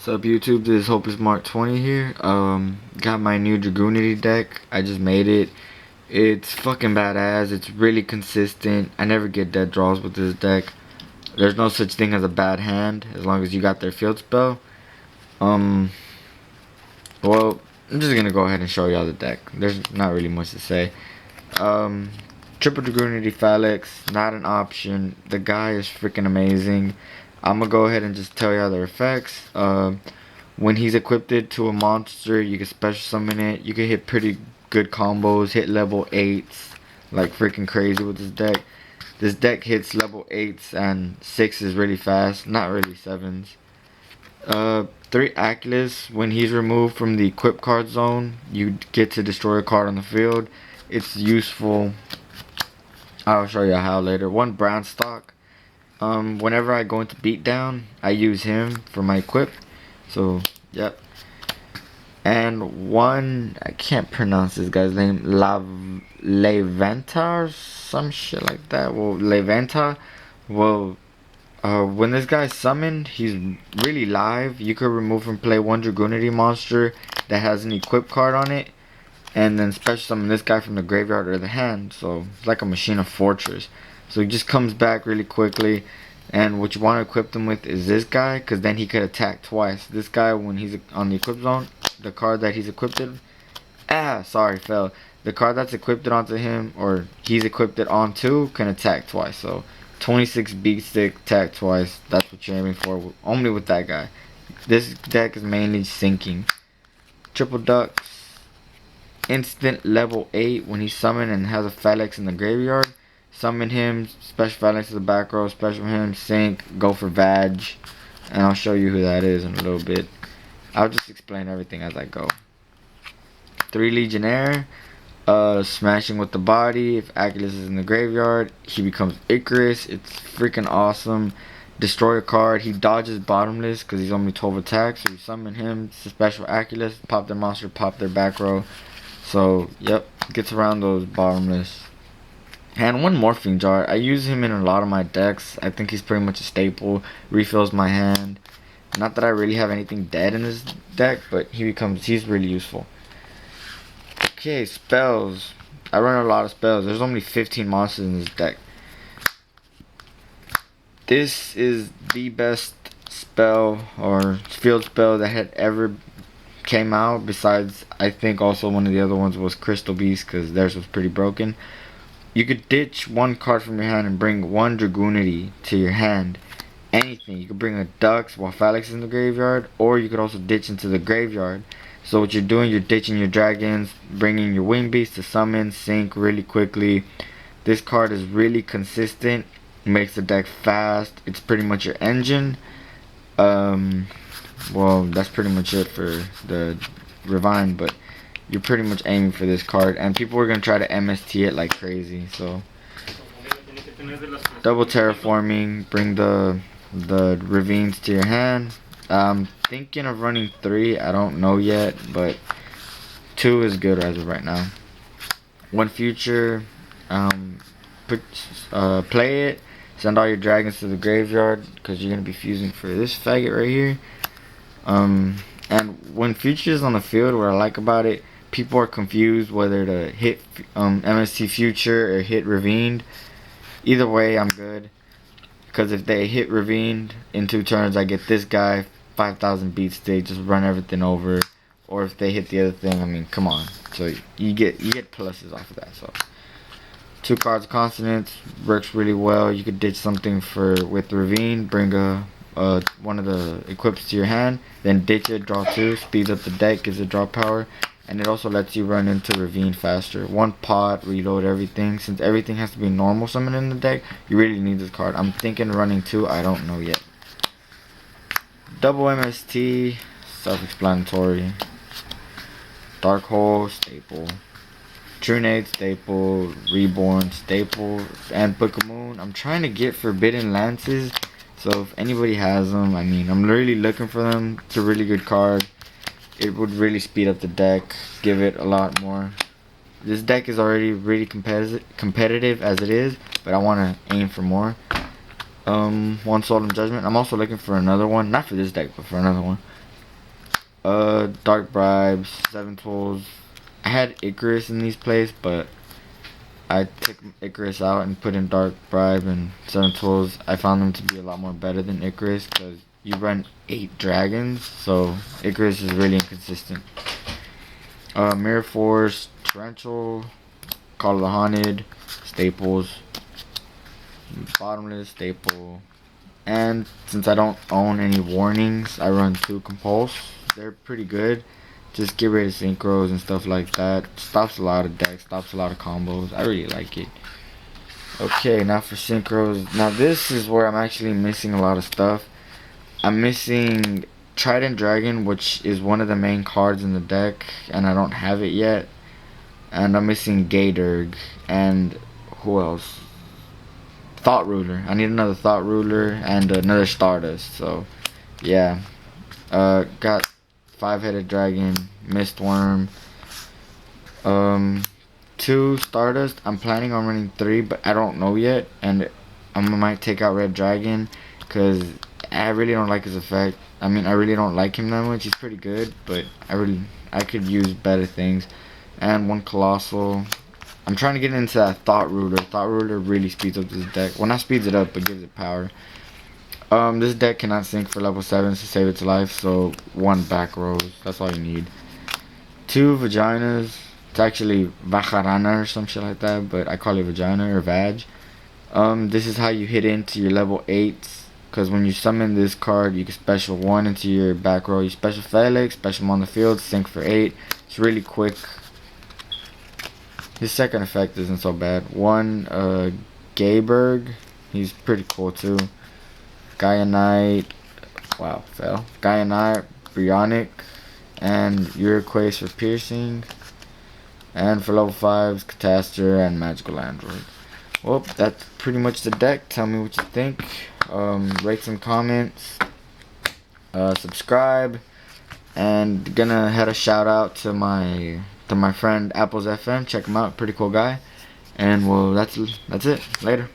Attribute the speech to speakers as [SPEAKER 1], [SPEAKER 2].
[SPEAKER 1] What's up YouTube, this is Hopeless Mark 20 here. Got my new Dragunity deck. I just made it. It's fucking badass. It's really consistent. I never get dead draws with this deck. There's no such thing as a bad hand as long as you got their field spell. Well, I'm just gonna go ahead and show y'all the deck. There's not really much to say. Triple Dragunity Phalanx, not an option. The guy is freaking amazing. I'm gonna go ahead and just tell y'all the effects. When he's equipped to a monster, you can special summon it. You can hit pretty good combos, hit level 8s like freaking crazy with this deck. This deck hits level 8s and 6s really fast, not really 7s. 3 Aculus, when he's removed from the equip card zone, you get to destroy a card on the field. It's useful. I'll show you how later. 1 Brown Stock. Whenever I go into beatdown, I use him for my equip. So, yep. And 1, I can't pronounce this guy's name, Levanta or some shit like that. Well, Levanta. Well, when this guy's summoned, he's really live. You could remove from play 1 Dragunity monster that has an equip card on it, and then special summon this guy from the graveyard or the hand. So it's like a machine of fortress. So he just comes back really quickly. And what you want to equip him with is this guy, because then he could attack twice. This guy, when he's on the equip zone, the card that he's equipped fell. The card that's equipped onto him, or he's equipped onto, can attack twice. So 26 beat stick, attack twice. That's what you're aiming for, only with that guy. This deck is mainly sinking. Triple Ducks. Instant level 8 when he's summoned and has a Phalanx in the graveyard. Summon him, special Phalanx to the back row, special him, sink, go for Vag. And I'll show you who that is in a little bit. I'll just explain everything as I go. 3 Legionnaire. Smashing with the body. If Aculus is in the graveyard, he becomes Icarus. It's freaking awesome. Destroy a card. He dodges bottomless because he's only 12 attacks. So you summon him, special Aculus, pop their monster, pop their back row. So, yep, gets around those bottomless. And 1 Morphing Jar. I use him in a lot of my decks. I think he's pretty much a staple. Refills my hand. Not that I really have anything dead in this deck, but he's really useful. Okay, spells. I run a lot of spells. There's only 15 monsters in this deck. This is the best spell or field spell that had ever came out, besides I think also one of the other ones was Crystal Beast, because theirs was pretty broken. You could ditch 1 card from your hand and bring 1 Dragunity to your hand. Anything. You could bring a Dux while Phalanx is in the graveyard, or you could also ditch into the graveyard. So what you're doing, you're ditching your dragons, bringing your wing beast to summon, sink really quickly. This card is really consistent, makes the deck fast. It's pretty much your engine. Well, that's pretty much it for the Refine, but you're pretty much aiming for this card, and people are gonna try to MST it like crazy. So double terraforming, bring the ravines to your hand. I'm thinking of running 3. I don't know yet, but 2 is good as of right now. 1 future, play it. Send all your dragons to the graveyard because you're gonna be fusing for this faggot right here. And when future is on the field, what I like about it, people are confused whether to hit MST future or hit Ravined. Either way, I'm good. Because if they hit Ravined in 2 turns, I get this guy 5,000 beats. They just run everything over. Or if they hit the other thing, I mean, come on. So you get pluses off of that. So 2 cards of consonants works really well. You could ditch something with Ravine, bring one of the equips to your hand, then ditch it, draw 2, speeds up the deck, gives it draw power. And it also lets you run into Ravine faster. 1 pot, reload everything. Since everything has to be normal summon in the deck, you really need this card. I'm thinking running 2, I don't know yet. Double MST, self-explanatory. Dark Hole, staple. Trunade, staple. Reborn, staple. And Book of Moon. I'm trying to get Forbidden Lances. So if anybody has them, I mean, I'm really looking for them. It's a really good card. It would really speed up the deck, give it a lot more. This deck is already really competitive as it is, but I want to aim for more. One Solemn Judgment. I'm also looking for another one, not for this deck, but for another one. Dark Bribes, 7 Tools. I had Icarus in these plays, but I took Icarus out and put in Dark Bribe and 7 Tools. I found them to be a lot more better than Icarus because you run 8 dragons, so Icarus is really inconsistent. Mirror Force, Torrential, Call of the Haunted, Staples, Bottomless, Staple, and since I don't own any warnings, I run 2 Compulse. They're pretty good. Just get rid of synchros and stuff like that. Stops a lot of decks, stops a lot of combos. I really like it. Okay, now for synchros. Now this is where I'm actually missing a lot of stuff. I'm missing Trident Dragon, which is one of the main cards in the deck, and I don't have it yet. And I'm missing Gayderg, and who else? Thought Ruler. I need another Thought Ruler and another Stardust. So, yeah. Got 5-headed dragon, Mistworm, 2 Stardust. I'm planning on running 3, but I don't know yet, and I might take out Red Dragon because I really don't like his effect. I mean, I really don't like him that much. He's pretty good, but I could use better things. And 1 Colossal. I'm trying to get into that Thought Ruler. Thought Ruler really speeds up this deck. Well, not speeds it up, but gives it power. This deck cannot sync for level 7s to save its life, so 1 back rose. That's all you need. 2 Vaginas. It's actually Vajarana or some shit like that, but I call it Vagina or Vag. This is how you hit into your level 8s, because when you summon this card, you can special 1 into your back row. You special Felix, special him on the field, sync for 8. It's really quick. His second effect isn't so bad. 1 Gayberg. He's pretty cool too. Gaia Knight, wow, fell. Gaia Knight, Brionic, and Uriquace for piercing. And for level 5s, Catastor and Magical Android. Well, that's pretty much the deck. Tell me what you think. Rate some comments. Subscribe. And gonna head a shout out to my friend Apples FM. Check him out, pretty cool guy. And well, that's it. Later.